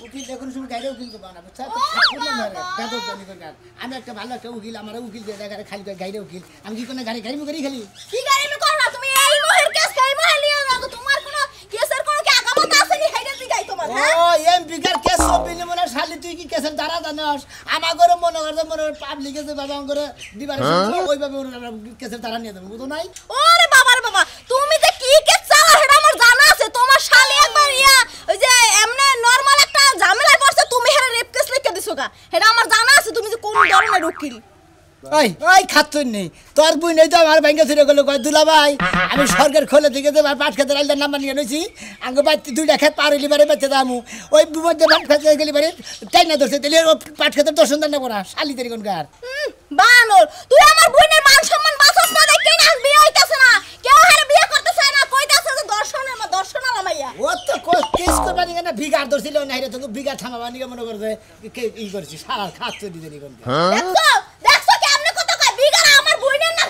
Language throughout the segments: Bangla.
উকিল দেখুন শুধু গাইরে উকিল করবো না বুঝছো আমি একটা ভালো একটা উকিল আমার উকিল দিয়ে দেখা খালি গাইরে উকিল আমি কি কোনো গাড়ি গাড়ি মুখেরই খালি কি গাড়ি মুখ করো তুমি এই মোহের কেস খাই মোহে লিয়ে যাও তোমার কোনো কেসের কোনো কি আগামত আছে নি হাইডা দিগাই তোমার হ্যাঁ ও এমপি কার কেস সবিনি মনে শালি তুই কি কেসের দ্বারা জানাস আমার ঘরে মনে করতে মনে পাবলিক এসে বাবা করে দিবার ওইভাবে কেসের দ্বারা নিয়ে যাবো বুঝো নাই ওরে বাবা রে বাবা তুমি যে কি কেস চালা হেডা আমার জানা আছে তোমার শালি একবার ইয়া ওই যে এমনে নরমাল একটা ঝামেলায় পড়ছে তুমি হেরে রেপ কেস লিখে দিছো গা হেডা আমার জানা আছে তুমি যে কোন ধরনের উকিল ওই ওই খাতুন নেই তোর বুই নেই তো আমার ব্যাংকে ছিল গেল কয় দুলা ভাই আমি সরকার খোলে থেকে যে পাট খেতে রাইলে নাম্বার নিয়ে নিয়েছি আঙ্গ বাড়িতে দুইটা খেত পার হইলি বারে বেঁচে দামু ওই মধ্যে পাট খেতে গেলি বারে তাই না ধরছে তাহলে পাট খেতে দর্শন দেন না পড়া শালি তেরি কোনকার বানর তুই আমার বোনের মান সম্মান বাঁচাস না দেখে না বিয়ে হইতাছে না কেউ হারে বিয়ে করতে চায় না কইতাছে যে দর্শন আলামাইয়া ও তো কেস করবা নিয়ে না বিগার ধরছিল না হেরে তোকে বিগার থামাবা নিয়ে মনে করছে ই করছি সারা খাচ্ছ দিদি কোনকার দেখছো কেমনে কত কয় বিগার আমার বোনের না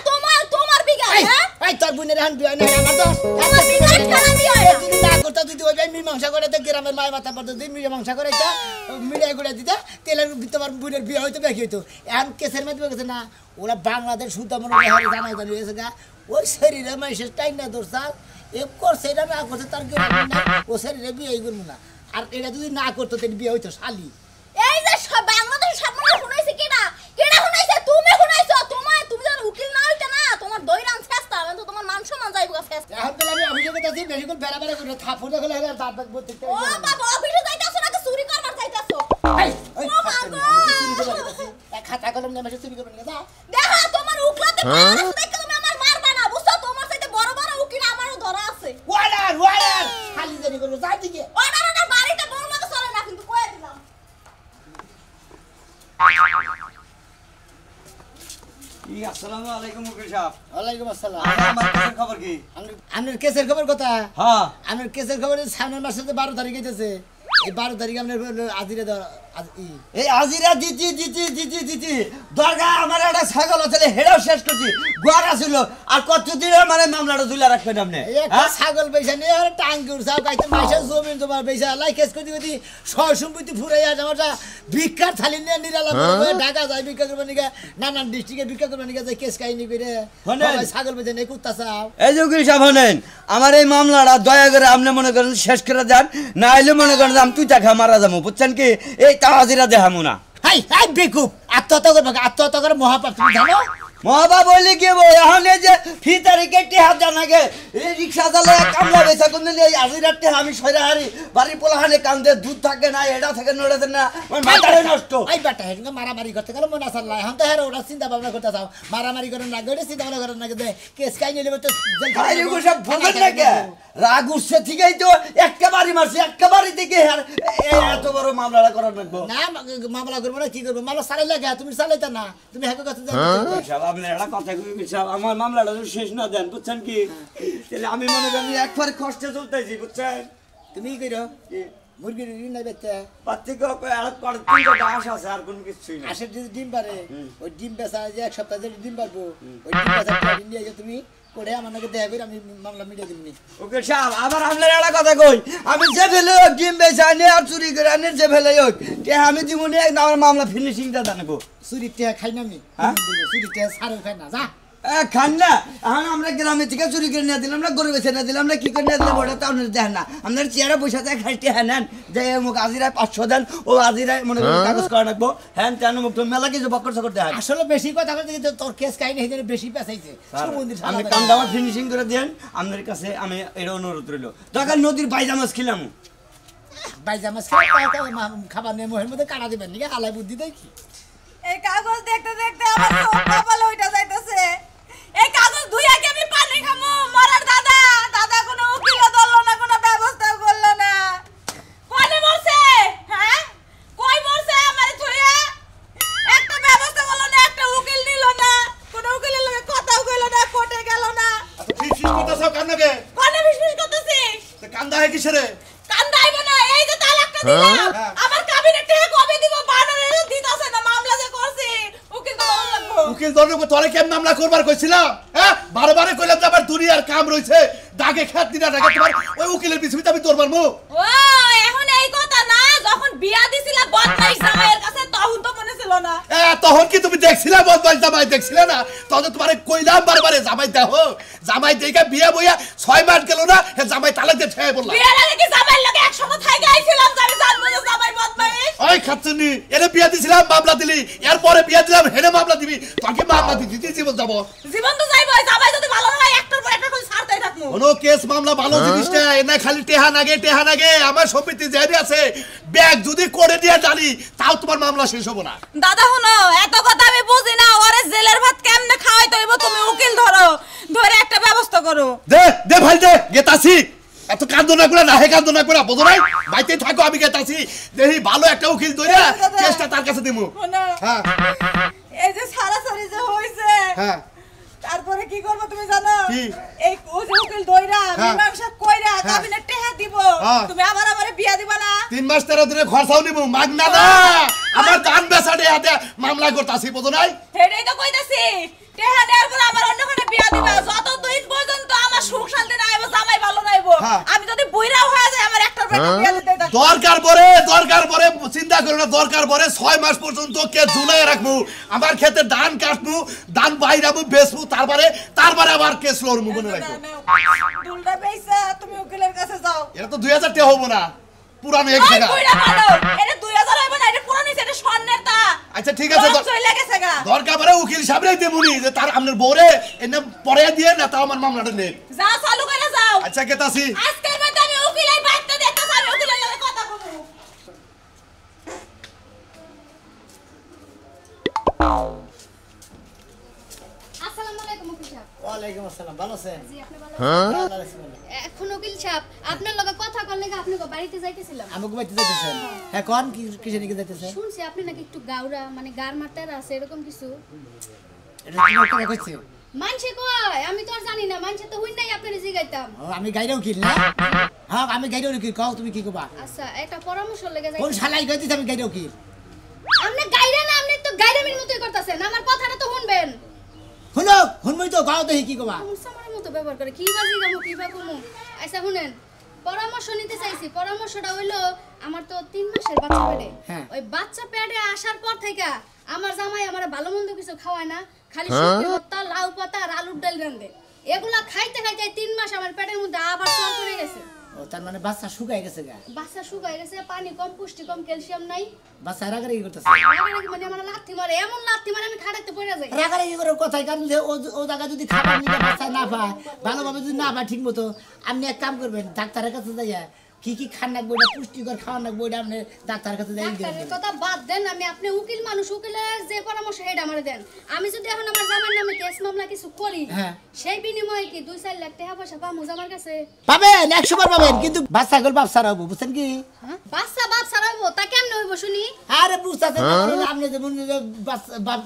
তোমার বিগার হ্যাঁ এই তোর বোনের হান বিয়ে না আমার তো আমার বিগার খেলা বিয়ে হয় তুই না করতে তুই ওই মীমাংসা করে তো গ্রামের মায় মাথা পড়তো তুই মীমাংসা করে এটা মিডিয়া করে দিতে তেলের তোমার বোনের বিয়ে হয়তো বেশি হইতো এখন কেসের মধ্যে গেছে না ওরা বাংলাদেশ সুতা মনে হয় জানাই হয়েছে গা ওই শরীরে মাইসের টাইম না দোরসাল এ করছে এটা না করছে তার কেউ না ও শরীরে বিয়ে করবো না আর এটা যদি না করতো তাহলে বিয়ে হইতো শালি এই যে বাংলাদেশ সব মানুষ শুনাইছে কেডা শুনাইছে তুমি শুনাইছো তুমি যখন উকিল না হইতে না তোমার দইরান ফেস্তা আমি তো তোমার মান সম্মান যাইবো ফেস্তা এখন তো আমি অভিযোগ করতেছি বেশি করে বেড়া বেড়া করে থাপড় দেখলে দাঁত দাঁত বলতে ও বাবা অফিসে যাইতাছো নাকি চুরি করবার যাইতাছো ওই চুরি করবার যাইতাছি এক খাতা কলম নিয়ে মাসে চুরি করবেন না দেখা তোমার উকলাতে পারছ দেখে তুমি আমার মারবা না বুঝছো তোমার সাথে বড় বড় উকিল আমারও ধরা আছে ওয়ার্ডার খালি জানি করব যাই দিকে অর্ডার বাড়িতে বড় লোক চলে না কিন্তু কই দিলাম আসসালামু আলাইকুম উকিল সাহেব। ওয়ালাইকুম আসসালাম। আমার কেসের খবর কি? আপনার কেসের খবর কথা? হ্যাঁ। আপনার কেসের খবর সামনের মাসে 12 তারিখ হইতেছে। এই 12 তারিখে আপনার আজিরা এই আজিরা দিতি দরগা আমার একটা ছাগল আছে হেডাও শেষ করছি গোয়ার ছিল আর কতদিন মানে মামলাটা ঝুলা রাখবেন আপনি একটা ছাগল পয়সা নিয়ে আর টাঙ্কি উড়ছাও কাইতে মাইসা জমিন তোমার পয়সা লাই কেস করি করি সয় সম্পত্তি ফুরাইয়া আমারটা ভিক্ষার থালি নিয়ে নিরালা ঢাকা যায় ভিক্ষা করবেন নিকা নানান ডিস্ট্রিক্টে ভিক্ষা করবেন নিকা যায় কেস কাহিনী করে ছাগল পয়সা নিয়ে কুত্তা চাও এই যে উকিল সাহেব হলেন আমার এই মামলাটা দয়া করে আপনি মনে করেন শেষ করে দেন না হলে মনে করেন আমি তুই টাকা মারা যাবো বুঝছেন কি এই হাজিরা দেখামো না হাই হাই বেকুব আত্মহত্যা করে মহাপাপ তুমি জানো মহাবা বললে কি এখন এই যে ফি তারিখে টেহা জানাগে এই রিক্সা চালে কামলা বেচা কোন এই আজিরার টেহা আমি সয়রা হারি বাড়ি পোলাহানে কান্দে দুধ থাকে না এটা থাকে নড়ে না মাথারে নষ্ট এই বেটা হেন মারামারি করতে গেল মন আসার লাই এখন তো হের ওরা চিন্তা ভাবনা করতে চাও মারামারি করে না গড়ে চিন্তা ভাবনা করে না দে কেস কাই নিলে তো ভাই এগো সব ভোগেন না কে রাগ উঠছে ঠিকই তো একটা বাড়ি মারছি একটা বাড়ি থেকে এত বড় মামলাটা করার লাগবো না মামলা করবো না কি করবো মামলা চালাই লাগা তুমি চালাইতা না তুমি হেকে কাছে যাও আপনি একটা কথা কই সাহেব আমার মামলাটা শেষ না দেন বুঝছেন কি তাহলে আমি মনে করি একবার কষ্টে চলতেছি বুঝছেন তুমি কি কইরো মুরগির ঋণ নাই বেচতে পাত্তিকে আর পর তিনটা আশ আছে আর কোনো কিছুই না আশের যদি ডিম পারে ওই ডিম বেচা যে এক সপ্তাহ ধরে ডিম পারবো ওই ডিম বেচা ডিম নিয়ে যাও তুমি করে আমার নাকি দেখা করে আমি মামলা মিটিয়ে দিবনি ওকে সাহেব আবার আপনার একটা কথা কই আমি যে ফেলে হোক ডিম বেচা আনি আর চুরি করে আনি যে ফেলে হোক আমি জীবনে আমার মামলা ফিনিশিংটা জানাবো চুরির টেহা খাই না আমি চুরির টেহা সারেও খাই না যা খান না এখন আমরা গ্রামে থেকে চুরি করে নিয়ে দিলাম না গরু বেছে নিয়ে দিলাম না কি করে নিয়ে দিলাম ওটা তো আপনার দেখেন না আপনার চেয়ারে বসে থাকে খাইতে হ্যাঁ নেন যে মুখ আজিরায় 500 দেন ও আজিরায় মনে করেন কাগজ করা রাখবো হ্যাঁ তেন মুখ তো মেলা কিছু বকর সকর দেখেন আসলে বেশি কথা বলতে কিন্তু তোর কেস কাহিনী হয়ে বেশি পেঁচাইছে আমি কামটা আমার ফিনিশিং করে দেন আপনার কাছে আমি এটা অনুরোধ রইল দরকার নদীর বাইজা মাছ খিলাম বাইজা মাছ খাবার নিয়ে মোহের মধ্যে কাটা দিবেন নাকি আলাই বুদ্ধি দেয় কি এই কাগজ দেখতে দেখতে আমার কপালে ওইটা যাইতাছে এই কাগজ দুই আগে আমি পানি খামু মরার দাদা কোনো উকিল ধরলো না কোনো ব্যবস্থা করলো না কোনে মরছে হ্যাঁ কই মরছে আমার থুইয়া একটা ব্যবস্থা করলো না একটা উকিল নিল না কোনো উকিলের লগে কথাও কইলো না কোর্টে গেল না ফিসফিস করতেছ কান্নাকে কোনে ফিসফিস করতেছিস তে কান্দা হয় কিসের কান্দাইবো না এই যে তালাকটা দিলাম আমার কাবিনেটে কবে দিব বানারে দিতাছে না মামলা যে করছি উকিল তো লাগবো উকিল ধরনের তোরে কেমন মামলা করবার কইছিলাম হ্যাঁ বারে কইলাম যে আমার দুনিয়ার কাম রইছে দাগে খেত দিনা দাগে তোমার ওই উকিলের পিছনে আমি দৌড় মারবো ও এখন এই কথা না যখন বিয়া দিছিলা বদমাইশ জামাইয়ের কাছে তখন তো মনে ছিল না তখন কি তুমি দেখছিলা বদমাইশ জামাই দেখছিলে না তখন তোমারে কইলাম বারে জামাই দেখো জামাই দেখে বিয়া বইয়া 6 মাস গেল না হে জামাই তালাক দিয়ে ঠেয়ে বললা বিয়ার আগে কি জামাইয়ের লগে একসাথে থাইকে আইছিলাম আমি জানবো যে জামাই বদমাইশ ওই খাচ্ছনি এরে বিয়া দিছিলাম মামলা দিলি এরপরে বিয়া দিলাম হেনে মামলা দিবি তোকে মামলা দিতে জীবন যাব জীবন তো যাইবো জামাই যদি ভালো না হয় একটার পর একটা করে ছাড়তেই থাকমু কোনো কেস মামলা ভালো জিনিসটা এনা খালি টেহা নাগে আমার সম্পত্তি জারি আছে ব্যাগ যদি করে দিয়ে জানি তাও তোমার মামলা শেষ হবে না দাদা শুনো এত কথা আমি বুঝি না ওরে জেলের ভাত কেমনে খাওয়াইতে হইব তুমি উকিল ধরে একটা ব্যবস্থা করো দে ভাই দে গেতাছি এত কান্দনা করে না হে কান্দনা করে বুঝো নাই বাইতে থাকো আমি গেতাছি দেখি ভালো একটা উকিল ধরে কেসটা তার কাছে দিমু শোনো হ্যাঁ এই যে সারাসারি যে হইছে হ্যাঁ তারপরে কি করব তুমি জানো কি? এই ওজে উকিল দইরা হ্যাঁ। মীমাংসা কইরা হ্যাঁ। কাবিনে টেহা দিব হ্যাঁ। তুমি আবার আমারে বিয়া দিবা না 3 মাস 13 দিনে খরচাও নিবো মাগনা না আমার দান বেচাড়ে হাতে মামলা করতাছি বুঝো নাই হেডেই তো কইতাছি টেহা দেওয়ার পর আমার অন্যখানে বিয়া দিবা যতদিন পর্যন্ত আমার সুখ শান্তি না আইবো জামাই ভালো নাইবো হ্যাঁ। আমি যদি বুইরা হয়ে যাই আমার একটার পর একটা বিয়া দিতে থাকবো দরকার পরে চিন্তা করো না দরকার পরে 6 মাস পর্যন্ত কে ঝুলাই রাখবো আমার ক্ষেতে ধান কাটবো ধান বাইরাবো বেচবো তারপরে আবার কেস লড়বো মনে রাখবো দুলটা পয়সা তুমি উকিলের কাছে যাও এটা তো 2000 টাকা হবো না পুরানো এক ওই টাকা বুইরা মানো এটা 2000 হইবো না এটা পুরানো এটা স্বর্ণের তা আচ্ছা ঠিক আছে রং চলে গেছে গা দরকার পরে উকিল সাহেবরে দেবুনি যে তার আপনার বউরে এনে পরে দিয়ে না তাও আমার মামলাটা নেই যা চালু করে যাও আচ্ছা কেতাছি আজকের মধ্যে আমি উকিলের বাইতে দেখতেছি আমি উকিলের লগে কথা বলবো আসসালামু আলাইকুম উকিল সাহেব। ওয়ালাইকুম আসসালাম ভালো আছেন জি আপনি ভালো আল্লাহ রাখছে ভালো। এখন উকিল সাহেব আপনার লগে কথা কইলে আপনি কো বাড়িতে যাইতেছিলাম আমি ঘুমাইতে যাইতেছেন হ্যাঁ কোন কিসে নিয়ে যাইতেছেন শুনছি আপনি নাকি একটু গাউরা মানে গার মারতে আছে এরকম কিছু এটা তোমার কথা কইছে মানছে কয় আমি তো আর জানি না মানছে তো হইন নাই আপনারে জিগাইতাম ও, আমি গাইরেও কিল না হ্যাঁ আমি গাইরেও কিল কও তুমি কি কবা আচ্ছা একটা পরামর্শ লেগে কোন যাই শালাই কইতিস আমি গাইরেও কিল আপনি গাইরা না আপনি তো গাইরামির মতোই করতেছেন আমার কথাটা তো শুনবেন শুনো শুনবই তো গাও দেখি কি কবা আমার মতো ব্যবহার করে কি বাজি গামু কি বা কমু আচ্ছা শুনেন পরামর্শ নিতে চাইছি পরামর্শটা হইলো আমার তো 3 মাসের বাচ্চা পেটে হ্যাঁ। ওই বাচ্চা পেটে আসার পর থেকে আমার জামাই আমার ভালো মন্দ কিছু খাওয়ায় না খালি সবজি ভর্তা লাউ পাতা আর আলুর ডাল রান্ধে এগুলা খাইতে খাইতে 3 মাস আমার পেটের মধ্যে আবার জ্বর করে গেছে ও তার মানে বাচ্চা শুকাই গেছে গা বাচ্চা শুকায় গেছে পানি কম পুষ্টি কম ক্যালসিয়াম নাই বাচ্চা রাগারাগি করতেছে রাগারাগি মানে আমার লাথি মারে এমন লাথি মারে আমি খাড়াতে পড়ে যাই রাগারাগি করে কথাই কারণ যে ও জায়গা যদি খাবার নিতে বাচ্চা না পায় ভালোভাবে যদি না পায় ঠিক মতো আপনি এক কাম করবেন ডাক্তারের কাছে যাইয়া কি খান রাখবো এটা পুষ্টিকর খাওয়ান রাখবো এটা আপনি ডাক্তারের কাছে যাই ডাক্তারের কথা বাদ দেন আমি আপনি উকিল মানুষ উকিলের যে পরামর্শ সেটা আমারে দেন আমি যদি এখন আমার জামাইয়ের নামে কেস মামলা কিছু করি হ্যাঁ। সেই বিনিময়ে কি 2-4 লাখ টাকা পয়সা পাবো জামার কাছে পাবেন 100 বার পাবেন কিন্তু বাচ্চা গল বাপ সারা হবো বুঝছেন কি হ্যাঁ বাচ্চা বাপ সারাবো তা কেমনে হইব শুনি আরে বুঝতে আপনি যে মনে হয়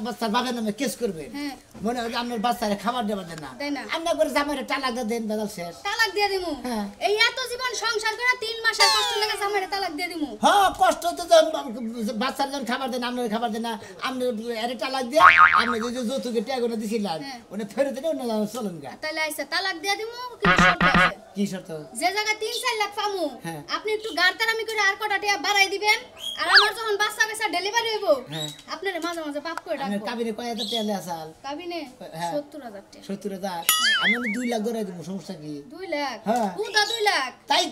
বাচ্চা বাবার নামে কেস করবেন হ্যাঁ মনে হয় যে আপনার বাচ্চারে খাবার দেবেন না দেয় না। আপনি করে জামাইরে তালাক দেন বেদাল শেষ তালাক দিয়ে দিমু হ্যাঁ। এই এত জীবন সংসার করে 3 মাসের কষ্ট লাগে জামাইরে তালাক দিয়ে দিমু হ্যাঁ কষ্ট তো বাচ্চার যখন খাবার দেন আপনার খাবার দেন না আপনি এর তালাক দিয়ে আপনি যে যৌতুকে ট্যাগনে দিছিলেন হ্যাঁ। উনি ফেরত দিলে উনি চলুন গা তাহলে আইসা তালাক দিয়ে দিমু কিন্তু শর্ত আছে কি শর্ত যে জায়গা 3-4 লাখ পামু হ্যাঁ। আপনি একটু গাড়তারামি করে আর কটা টাকা বাড়াই দিবেন আর আমার যখন বাচ্চা কাচ্চা ডেলিভারি হইব হ্যাঁ। আপনারে মাঝে মাঝে পাপ করে আপনার ডাকবো কাবিনে কয় হাজার টাকা আসাল কাবিনে হ্যাঁ। 70,000 টাকা 70,000 আমি 2 লাখ ধরে দেবো সমস্যা কি 2 লাখ হ্যাঁ। উদা 2 লাখ তাই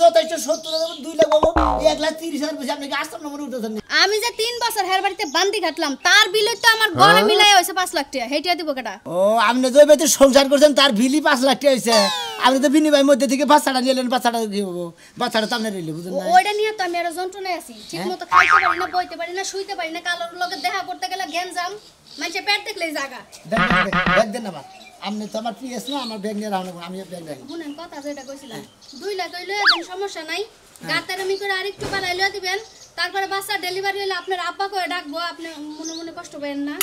যথেষ্ট 70,000 2 লাখ পাবো 1,30,000 বেশি আপনি আসতাম না মনে উঠতেছেন আমি যে 3 বছর হের বাড়িতে বান্দি খাটলাম তার বিলে তো আমার গড়ে মিলাই হইছে 5 লাখ টাকা হেটিয়া দিব কেটা ও আপনি যে বেতে সংসার করছেন তার বিলি 5 লাখ টাকা হয়েছে আপনি তো বিনিময় মধ্যে থেকে বাচ্চাটা নিলেন বাচ্চাটা কি হবো বাচ্চাটা তো আপনি রইলে বুঝলেন না ওইটা নিয়ে তো আমি আর যন্ত্রণায় আছি ঠিক মতো খাইতে পারি না বইতে পারি না শুইতে পারি না কালোর লগে দেখা করতে গেলে গ্যাঞ্জাম মানে পেট দেখলেই জায়গা ব্যাগ দেন না বা আপনি তো আমার পিএস না আমার ব্যাগ নিয়ে রাখুন আমি ব্যাগ রাখি শুনেন কথা যেটা কইছিলাম 2 লাখ হইলে একদম সমস্যা নাই গাতারামি করে আরেকটু বাড়াই লইয়া দিবেন তারপরে বাচ্চা ডেলিভারি হইলে আপনার আব্বা করে ডাকবো আপনি মনে মনে কষ্ট পাবেন না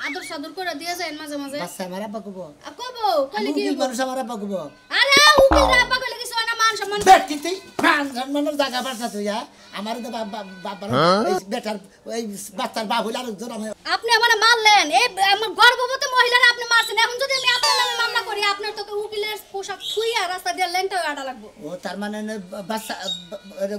আদর সাদর করে দিয়ে যায় মাঝে মাঝে বাচ্চা আমার আব্বা কব কবো কইলে কি মানুষ আমার আব্বা কব আরে উকিল আব্বা কইলে কিছু না মা মান সম্মান ব্যক্তি তুই মান সম্মানের জায়গা পাস না তুই হ্যাঁ আমার তো বাবার বেটার ওই বাচ্চার বাপ হইলে আরেকজন আমি আপনি আমারে মারলেন এই আমার গর্ভবতী মহিলারা আপনি মারছেন এখন যদি আমি আপনার নামে মামলা করি আপনার তো উকিলের পোশাক থুইয়া রাস্তা দিয়ে লেনটা আটা লাগবো ও তার মানে বাচ্চা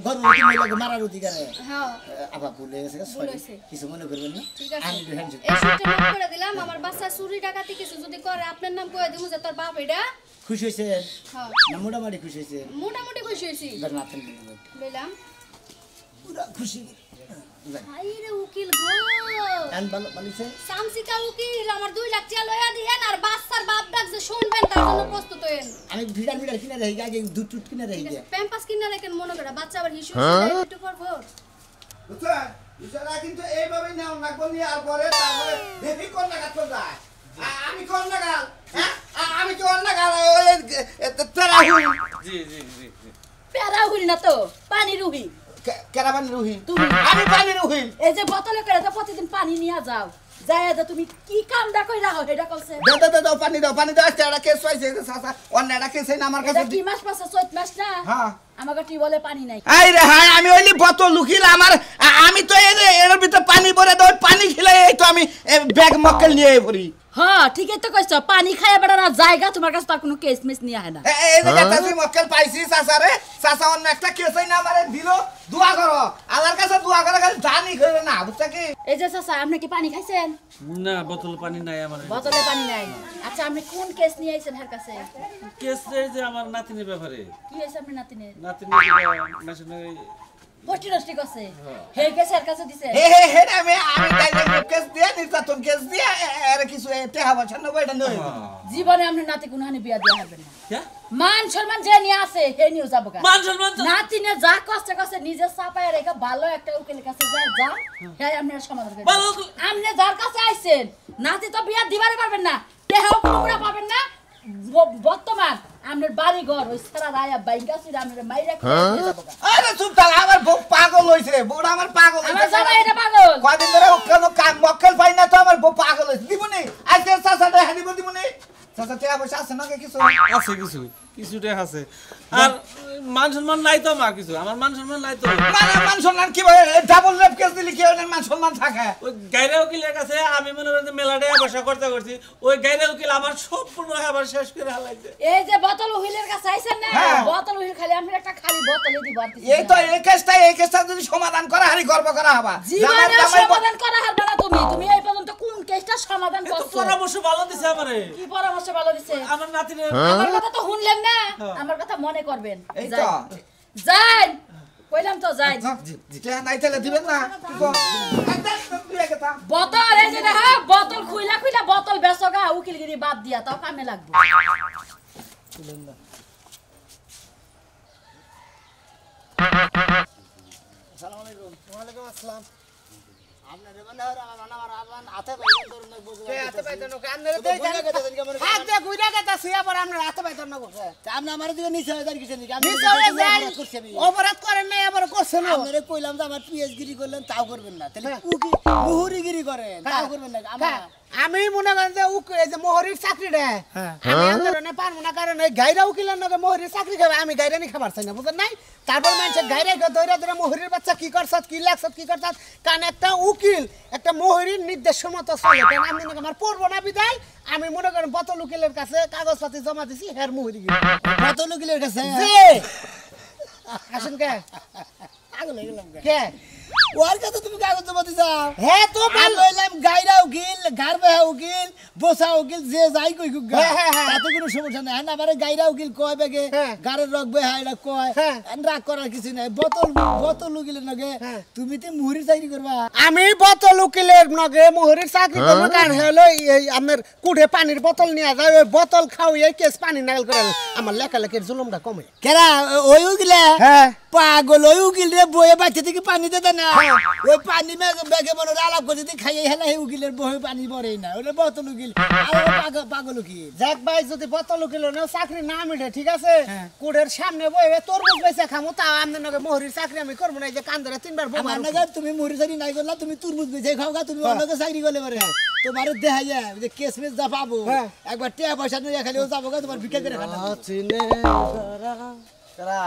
গর্ভবতী মহিলাকে মারার অধিকারে হ্যাঁ আবার ভুলে গেছে ভুল হয়েছে। কিছু মনে করবেন না ঠিক আছে আমি হ্যান্ডশেক এই সুটটা নোট করে দিলাম আমার বাচ্চা চুরি ডাকাতি কিছু যদি করে আপনার নাম কয়ে দিমু যে তোর বাপ এটা খুশি হয়েছে হ্যাঁ না মোটামুটি খুশি হয়েছে মোটামুটি খুশি হয়েছি নাতেন বললাম পুরা খুশি আইরে উকিল গো এন বলিছে সামসিকা উকিল আমার 2 লাখ টাকা লয়া দিয়েন আর বাচ্চার বাপ ডাক যে শুনবেন তার জন্য প্রস্তুত হয়েন আমি ভিড়ার কিনে রাখি আগে দুধ টুট কিনে রাখি প্যাম্পাস কিনা রাখেন মনে করে বাচ্চা আবার হিসু একটু পর পর বুঝছেন ইশারা কিন্তু এইভাবে নাও লাগবো নিয়ে আর পরে তারপরে দেখি কোন লাগা চল যায় আমি কোন লাগা হ্যাঁ আমি কোন লাগা তেরাহুল জি জি জি জি। প্যারা হইল না তো পানি রুহি কেরাবানি রহিম তুমি আমি পানি রহিম এই যে বোতলে করে তো প্রতিদিন পানি নিয়ে যাও যাইয়া যে তুমি কি কামটা কইরা হও এটা কইছে দাও পানি দাও আজকে একটা কেস পাইছে চাচা অন্য একটা কেস না আমার কাছে এটা কি মাস পাছে চৈত মাস না হ্যাঁ আমাকে টিউবওয়েলে পানি নাই আই রে হ্যাঁ আমি ওইলি বোতল লুকিল আমার আমি তো এর ভিতরে পানি ভরে দাও পানি খিলাই এই তো আমি ব্যাগ মক্কেল নিয়ে পড়ি হ্যাঁ ঠিকই তো কইছো পানি খাইয়া বেড়া জায়গা তোমার কাছে তার কোনো কেস মিস নিয়ে হয় না এই যে কাছে মক্কেল পাইছি চাচা রে চাচা অন্য একটা কেসই না আমারে দিল দোয়া করো আল্লাহর কাছে দোয়া করে খালি জানি করে না বুঝছ কি এই যে চাচা আপনি কি পানি খাইছেন না বোতল পানি নাই আমার বোতলে পানি নাই আচ্ছা আপনি কোন কেস নিয়ে আইছেন এর কাছে কেস এই যে আমার নাতিনের ব্যাপারে কি হইছে আপনি নাতিনের নাতিনের মেশিনারি পোস্টি নষ্টি করছে হে কেস এর কাছে দিছে হে আমি ডাইরেক্ট কেস দিয়ে নির্যাতন কেস দিয়ে এর কিছু টাকা পয়সা নেবো এটা নয় জীবনে আপনি নাতি কোনখানে বিয়া দিয়া হবেন না হ্যাঁ মান সম্মান যে নিয়ে আছে হে নিয়ে যাবো গা মান সম্মান তো নাতিনে যা কষ্ট করছে নিজে চাপায় রেখে ভালো একটা উকিলের কাছে যা হ্যাঁ আপনারা সমাধান করে ভালো আপনি যার কাছে আইছেন নাতি তো বিয়া দিবারে পারবেন না দেহও পুরো পাবেন না বর্তমান আপনার বাড়ি ঘর ওই সারা রায়া বাইঙ্গা ছিল আপনার মাইরা খেয়ে যাবো গা আরে চুপ থাক আমার বউ পাগল হইছে বউটা আমার পাগল আমার হইছে জামাই এটা পাগল কদিন ধরে কোনো মক্কেল পাই না তো আমার বউ পাগল হইছে দিবনি আজকে চাচাটা হানি বল দিবনি চাচা টাকা পয়সা আছে না কিছু আছে কিছুটা আছে আর মান সম্মান নাই তো আমার কিছু আমার মান সম্মান নাই তো মান সম্মান কি ভাই ডাবল রেপ কেস দিলি কি ওর মান সম্মান থাকে ওই গাইরা উকিলের কাছে আমি মনে করেন যে মেলাটা বসা করছি ওই গাইরা উকিল আমার সম্পূর্ণ আবার শেষ করে হালাইছে এই যে বোতল উহিলের কাছে আইছেন না হ্যাঁ। বোতল উহিল খালি আপনি একটা খালি বোতলে দিব আর এই তো এই কেসটা যদি সমাধান করা হারি গর্ব করা হবা জীবনে সমাধান করা হবে না তুমি এই পর্যন্ত কোন কেসটা সমাধান তো করছো পরামর্শ ভালো দিছে আমারে কি পরামর্শ ভালো দিছে আমার নাতিনের আমার কথা তো শুনলেন না আমার কথা মনে করবেন এই তো যান কইলাম তো যাই যেটা নাই তাহলে দিবেন না কি গো বোতল এই যে দেখা বোতল খুইলা বোতল বেচগা উকিলগিরি বাদ দিয়া তাও কামে লাগবে আসসালামু আলাইকুম ওয়া আলাইকুম আসসালাম আপনারে মনে হয় আমার আবান হাতে পাইছেন ধরুন না বুঝুন হাতে পাইছেন ওকে আপনারে দেই হাত দে গুইরা গেতা সিয়া পর আপনার হাতে পাইছেন না বসে আপনি আমার দিকে নিচে হয়ে যান কিছু নি আমি নিচে হয়ে যাই অপরাধ করেন না আবার করছেন আপনারে কইলাম যে আমার পিএইচগিরি করলেন তাও করবেন না তাহলে উকি মুহুরিগিরি করেন তাও করবেন না আমি মনে করেন যে এই যে মোহরির চাকরিটা আমি আন্দোলনে পারবো না কারণ এই গাইরা উকিলের নাকি মোহরির চাকরি খাবে আমি গাইরা নি খাবার চাই না বুঝলেন নাই তারপর মানুষের গাইরা ধরে ধরে মোহরির বাচ্চা কি করছত কি লাগছত কি করছত কারণ একটা উকিল একটা মোহরির নির্দেশ মতো চলে কারণ আমি নাকি আমার পড়বো না বিদায় আমি মনে করেন বোতল উকিলের কাছে কাগজপাতি জমা দিছি হের মোহরি বোতল উকিলের কাছে আসেন কে পাগল হয়ে গেলাম কে ওর কাছে তুমি কাগজ জমা দিছাও হ্যাঁ তো আমি কইলাম গাইরা উকিল গারবে উকিল বসা উকিল যে যাই কই গা তাতে কোনো সমস্যা নাই না আমারে গাইরা উকিল কয় বেগে গারের রগবে হ্যাঁ এটা কয় রাগ করার কিছু নাই বোতল উকিলের নগে তুমি তো মুহুরি চাকরি করবা আমি বোতল উকিলের নগে মোহরির চাকরি করবো কারণ হলো এই আপনার কুঠে পানির বোতল নিয়ে যায় ওই বোতল খাও এই কেস পানি নাগাল করে আমার লেখালেখির জুলুমটা কমে কেরা ওই উকিলে হ্যাঁ পাগল ওই উকিল রে বয়ে বাচ্চা থেকে পানি দিতে না ওই পানি বেগে মনে আলাপ করে যদি খাইয়ে হেলা এই উকিলের বহে পানি পড়েই না ওটা বোতল উকিল পাগল উকিল যাক ভাই যদি বোতল উকিলের চাকরি না মিলে ঠিক আছে কুঠের সামনে বয়ে তরমুজ বেচে খামো তাও আপনার নগে মোহরির চাকরি আমি করবো না এই যে কান ধরে 3 বার বোমা আমার নাগাদ তুমি মুড়ি চাকরি নাই করলা তুমি তুরমুজ বেচে খাও গা তুমি অন্যকে চাকরি করলে পারে তোমার দেখা যায় যে কেস মেস যা পাবো একবার টিয়া পয়সা নিয়ে খালি ও যাবো গা তোমার ভিক্ষা করে খাওয়া কারা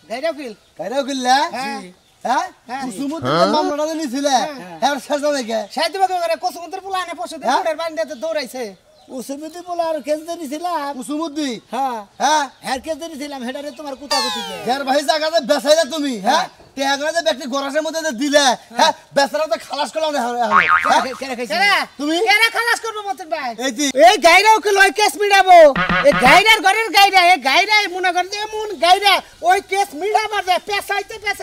গাইরা উকিল কাইরাও কিল্লা হ্যাঁ। হ্যাঁ হ্যাঁ। কুসুমুদ্দিন মামলাটা নিছিলে হ্যাঁ শেষ হবে কে সাহিত্য বাগে করে কসুমন্ত্র পোলা আনে পশু দিয়ে হ্যাঁ? ঘোড়ার বান্ধাতে দৌড়াইছে ওসমিতি বলে আর কেস দিয়েছিলাম কুসুমুদ্দিন হ্যাঁ হ্যাঁ হ্যাঁ কেস দিয়েছিলাম হেটারে তোমার কুতাকুতিকে যার ভাই জায়গাতে বেচাইলে তুমি হ্যাঁ টেয়াগরা যে ব্যক্তি গরাসের মধ্যে যে দিলে হ্যাঁ বেচারা তো খালাস করলাম না কেরা তুমি? কেরা খালাস করবো মতন ভাই এই যে এই গাইরা উকিল ওই কেস মিটাবো এই গাইরার ঘরের গাইরা এই গাইরা মনে করেন যে এমন গাইরা ওই কেস মিটাবার যায় পেছাইতে কেস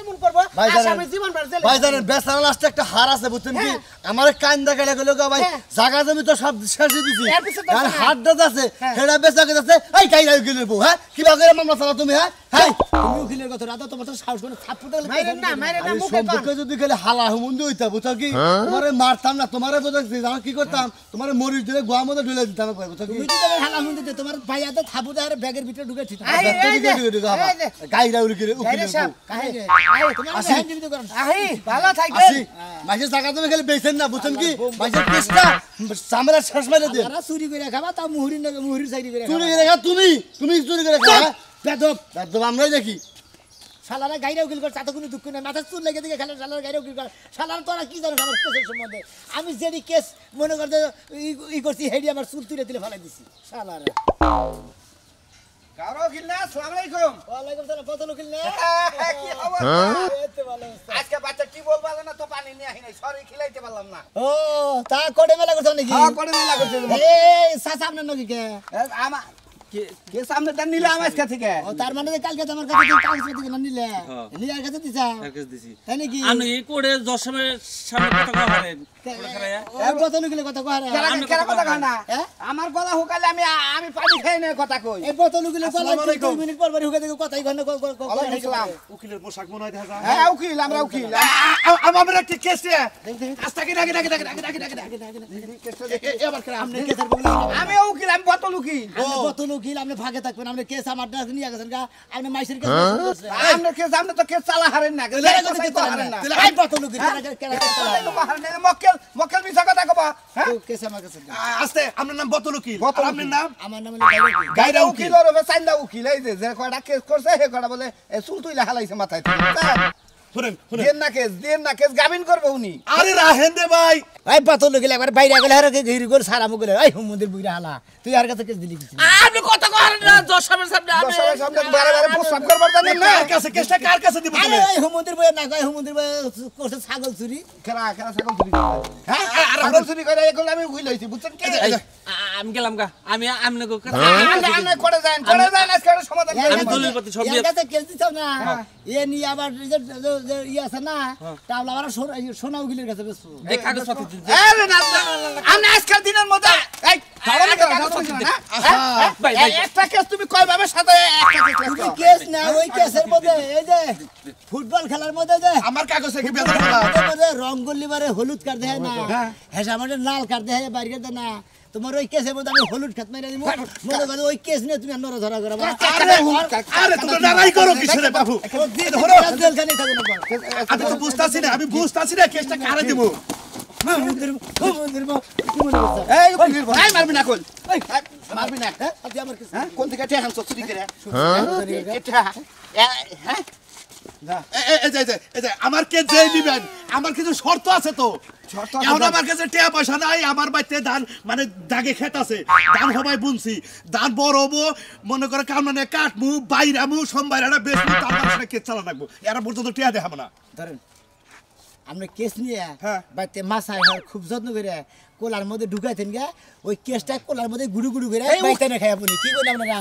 এমন করবো ভাই জানেন- আসামি জীবন ভর জেলে ভাই জানেন বেচারা লাস্টে একটা হার আছে বুঝছেন কি আমার কান দেখা গেল ভাই হ্যাঁ। জায়গা জমি তো সব শেষে দিছি এর পিছে তো আর আছে। হাত দাঁত আছে হ্যাঁ। সেটা বেচা গেছে এই কাইরা গেলে বউ হ্যাঁ কিবা করে মামলা চালা তুমি হ্যাঁ হ্যাঁ তুমি উকিলের কথা রাধা তোমার তো সাহস করে থাপ্পড় দিলে মাইরেন না মাইরেন না আমি মুখে কন সম্পর্কে যদি গেলে হালা হুমুন্দি হইতা বুঝছো কি তোমারে মারতাম না তোমারে বোঝাচ্ছি জানো কি করতাম তোমারে মরিচ দিলে গোয়া মধ্যে ঢুলে দিতাম বুঝছো কি তুমি তো তোমার হালা হুন দিতে তোমার ভাইয়াতে থাপু দেয় ব্যাগের ভিতরে ঢুকে ঠিক এই, এই যে, এই যে। গাইরা উকিলে গাইরা সাহেব উকিলে আহে তোমার আসি। হ্যান্ড দিতে করেন আহে ভালো থাকবে আসি মাঝে জায়গা তুমি খালি বেছেন না বুঝছেন কি মাঝে কেসটা সামরা শেষ মেরে দিয়ে তারা চুরি করে খাবা তা মুহুরির নাকি মুহুরির চাকরি করে চুরি খাবা করে খা তুমি চুরি করে খা বেদব একদম আমরাই দেখি শালারা গাইরা উকিল করে তাতে কোনো দুঃখ নেই মাথা চুল লেগে দিকে খেলে শালারা গাইরা উকিল করে শালারা তোরা কি জানো আমার কেসের সম্বন্ধে আমি যেটি কেস মনে করতে ই করছি হেডি আমার চুল তুলে তুলে ফেলাই দিছি শালারা কারো উকিল না আসসালামু আলাইকুম ওয়ালাইকুম সালাম কত উকিল না কি খবর এই তো ভালো অবস্থা। আজকে বাচ্চা কি বলবা না তো পানি নিয়ে আহি নাই সরি খিলাইতে পারলাম না ও তা কোডে মেলা করছো নাকি হ্যাঁ করে নিলা করতে এই সাসা আপনার নাকি কে আমা কে সামনে দান নিলা আমার কাছে থেকে ও তার মানে যে কালকে তোমার কাছে কাগজপত্র কেন নিলে নিয়ার কাছে দিছা তাই নাকি আমি এই করে দশমের সামনে কথা করেন ওই কত উকিলের কথা কয় রে কেরা কথা কয় না হ্যাঁ? আমার গলা হুকালে আমি পানি খাই না কথা কই এই বোতল উকিলের গলা আসসালামু আলাইকুম। 2 মিনিট পর পর হুকে দেখো কথাই ঘন ওয়ালাইকুম উকিলের পোশাক মনে হয় দেখা যায় হ্যাঁ উকিল আমরা উকিল আমার একটা কেস আস্তাকে ডাকে এবার করে আপনি কেসের বলে আমি উকিল আমি বোতল উকিল আপনি বোতল উকিল আপনি ভাগে থাকবেন আপনি কেস আমার ডাক নিয়ে গেছেন গা আপনি মাইসের কেস আমরা কেস আমরা তো কেস চালা হারেন না কেস হারেন না এই বোতল উকিল মক্কেল মিছা কথা কবা হ্যাঁ কেস আমার কাছে দাও। আস্তে আপনার নাম বতল উকিল বতল আর আপনার নাম আমার নাম হলো গাইরা উকিল। গাইরা উকিল ওর চাইন্দা উকিল এই যে কয়টা কেস করছে হে কয়টা বলে চুল তুইলা হালাইছে মাথায় শুনেন দেন না কেস গাবিন করবে উনি আরে রাহেন রে ভাই এই বোতল উকিল একবার বাইরে গেলে হারকে ঘিরি করে সারা মুগলে এই হুমুদের বুইরা হালা তুই আর কাছে কেস দিলি কিছু আপনি কথা করেন না দশমের সামনে আমি দশমের সামনে বারে বারে প্রস্তাব করবার জানেন না কার কাছে কেসটা কার কাছে দিব আরে তুমি এই হুমুদের বইয়া না কয় হুমুদের বইয়া করছে ছাগল চুরি খেলা ছাগল চুরি করে হ্যাঁ ছাগল চুরি করে এগুলো আমি ভুল হইছি বুঝছেন কি আমি গেলাম গা আমি আমনে আমরা করে যান আজকে একটা সমাধান এর করে আমি কাছে- দলিল পাতি সব এর নিয়ে- কাছে কেস দিছাও না এ নিয়ে আবার যে ইয়ে আছে না তাহলে আবার সোনা উকিলের কাছে বেসবো এই কাগজপত্র দিন। আরে না আমি আজকাল দিনের মধ্যে এই ধরো না ভাই, ভাই। একটা কেস তুমি কয় ভাবে সাথে একটা কেস তুমি কেস না ওই কেসের মধ্যে এই যে ফুটবল খেলার মধ্যে যে আমার কাগজে কি বেদনা হলো রং করলি বারে হলুদ কার্ড দেয় না হেসা মানে লাল কার্ড দেয় বাইরে কার্ড দেয় না তোমার ওই কেসের মধ্যে আমি হলুদ খাত মেরে দিব মনে করো ওই কেস নিয়ে তুমি নড়া ধরা করো আরে তোমরা লড়াই করো কিসের রে বাবু জেলখানে থাকো না আমি তো বুঝতাছি না কেসটা কারে দিব এই উকিল ভাই মারবি না কই এই মারবি না হ্যাঁ আপনি আমার কেস হ্যাঁ কোন থেকে ঠেহান চুরি করে এটা হ্যাঁ এই যে আমার কে যেই নিবেন আমার কিছু শর্ত আছে তো শর্ত আছে এখন তো? আমার কাছে টাকা পয়সা নাই আমার বাড়িতে ধান মানে দাগে খেত আছে ধান সবাই বুনছি ধান বড় হবো মনে করে কামনে কাটমু বাইরামু সোমবাইরা বেশমু তারপর সেটা কেস চালা রাখবো এরা পর্যন্ত টাকা দেখাবো না ধরেন আমরা কেস নিয়ে হ্যাঁ। বাড়িতে মাছাই হয় খুব যত্ন করে কোলার মধ্যে ঢুকাইতেন গা ওই কেসটা কোলার মধ্যে গুড়ু গুড়ু করে বাইতে না খাই আপনি কি করেন আপনারা